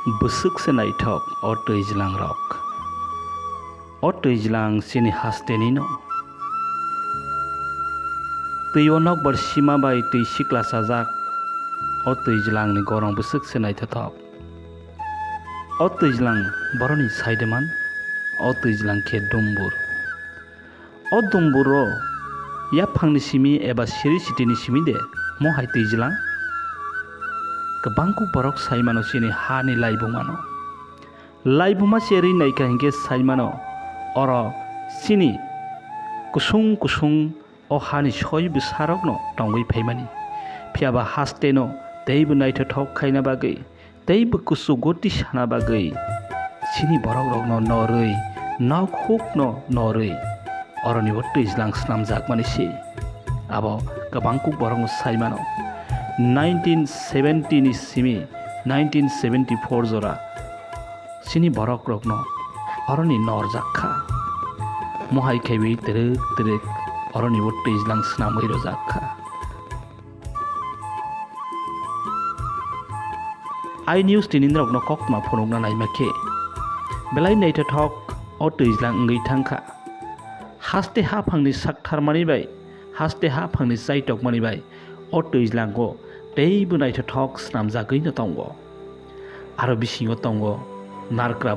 Busuk senaitok o tujlang rok. O tujlang sini hastenino. Tuyonok bersima bai tui sikla sajak. O tujlang ni gorong busuk senaitatok. O tujlang boroni saideman. O tujlang ke Dumboor. O Dumboor ro ya phangni simi eba siri sitini simi de mo hai tujlang. Kebangku borok saimano sini hani laibumano. Laibuma seri naika hingke saimano oro sini kusung kusung o hani soy besarok no tongwi paimani. Piaba haste no teibu naito thok khaina bagai teibu kusu goti sana bagai sini borok rok no noroi nauk huk no noroi oro ni wotto islang snam jak mani si abo kebangku borok no saimano 1970 ni simi 1974 jora sini borok rokno oroni nor jakha mohai khaibi terek terek oroni wotto islang snamoi ro jakha ai news tinin rokno koktwma phonokna naimake belai naita thok o tujlang ngai thangkha haste ha phangni sakthar mani bai haste ha phangni saitok mani bai o tujlango teibu naita thok snam jagoi no tongo aro bisingo tongo narkwra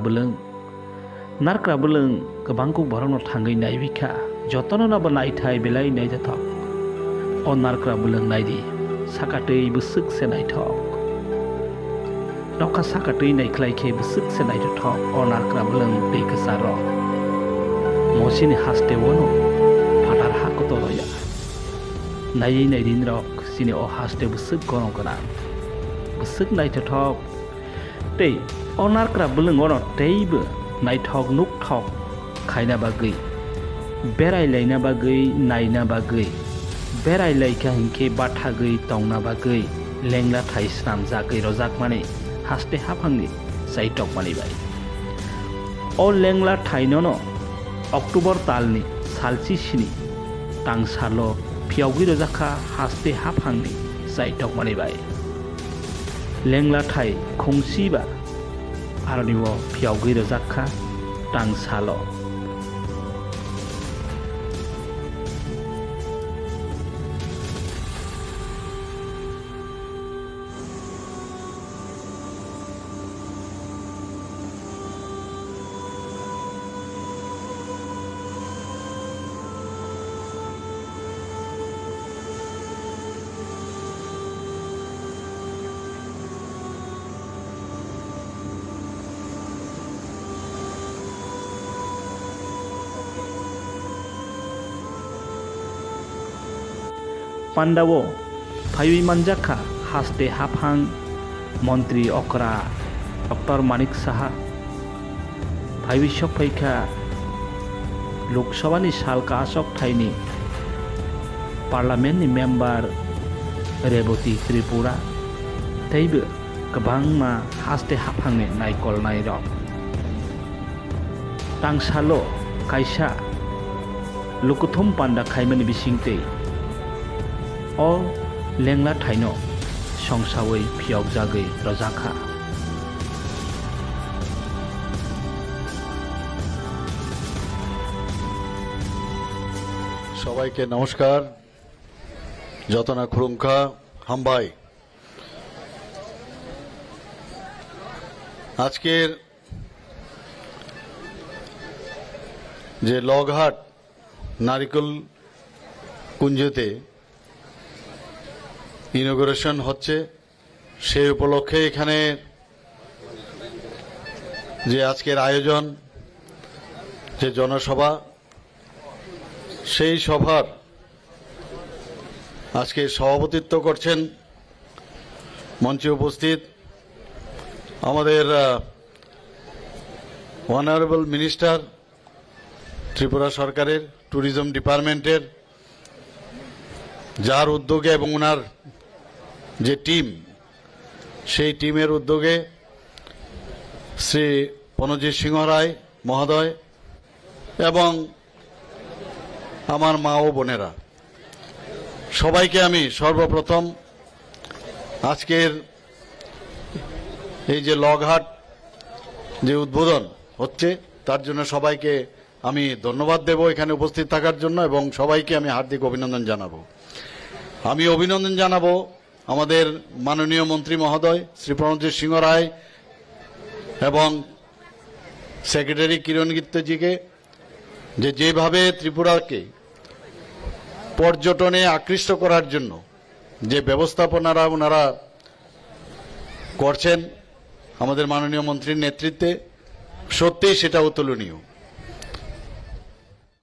bwlwng kebangku borok no thangai naibikha jotono na ba naithai belai naita thok o narkwra bwlwng naidi sakatei busuk se naithok rokha sakatei naiklai khe busuk se naita thok o narkwra bwlwng tei kasaro mosini haste wono phatar hakoto roya nai naidin rok sini o haste busuk gorong kana busuk naita thok tei o narkwra bwlwng ono teibu naithok nuk thok khaina bagai berai laina bagai naina bagai berai laika hingke bathagoi tongna bagai Lenglathai snam jagai rojak mane haste haphangni saitok mani bai o Lenglathai no October talni salchi sini tangsalo phiyok rojakha haste haphangni saitok mani bai Lenglathai khungsiba aronibo phiyok rojakha tangsalo Pandawo phaiwi manjakha haste haphang mantri okra Dr. Manik saha phaiwi sokphaikha Lok Sabha ni salka asok thaini parliament ni member Reboti Tripura teibu kebangma haste haphangni naikol nairok tangsalo kaisa lukuthum panda khaimani bisingtei o Lenglathai no songsawi phiyok jagoi rojakha সবাইকে নমস্কার যতনা খুরুংখা হামবাই আজকের যে লগহাট নারিকল কুঞ্জতে ইনগুরেশন হচ্ছে সেই উপলক্ষে এখানে যে আজকের আয়োজন যে জনসভা সেই সভার আজকে সভাপতিত্ব করছেন মঞ্চে উপস্থিত আমাদের অনারেবল মিনিস্টার ত্রিপুরা সরকারের ট্যুরিজম ডিপার্টমেন্টের যার উদ্যোগে এবং ওনার যে টিম সেই টিমের উদ্যোগে শ্রী পনজিৎ সিংহ রায় মহোদয় এবং আমার মা ও বোনেরা সবাইকে আমি সর্বপ্রথম আজকের এই যে লগহাট যে উদ্বোধন হচ্ছে তার জন্য সবাইকে আমি ধন্যবাদ দেব এখানে উপস্থিত থাকার জন্য, এবং সবাইকে আমি হার্দিক অভিনন্দন জানাবো। আমি অভিনন্দন জানাবো আমাদের মাননীয় মন্ত্রী মহোদয় শ্রী প্রণজিৎ সিংহ রায় এবং সেক্রেটারি কিরণ গিত্তজিকে, যেভাবে ত্রিপুরাকে পর্যটনে আকৃষ্ট করার জন্য যে ব্যবস্থাপনারা ওনারা করছেন আমাদের মাননীয় মন্ত্রীর নেতৃত্বে, সত্যিই সেটা অতুলনীয়।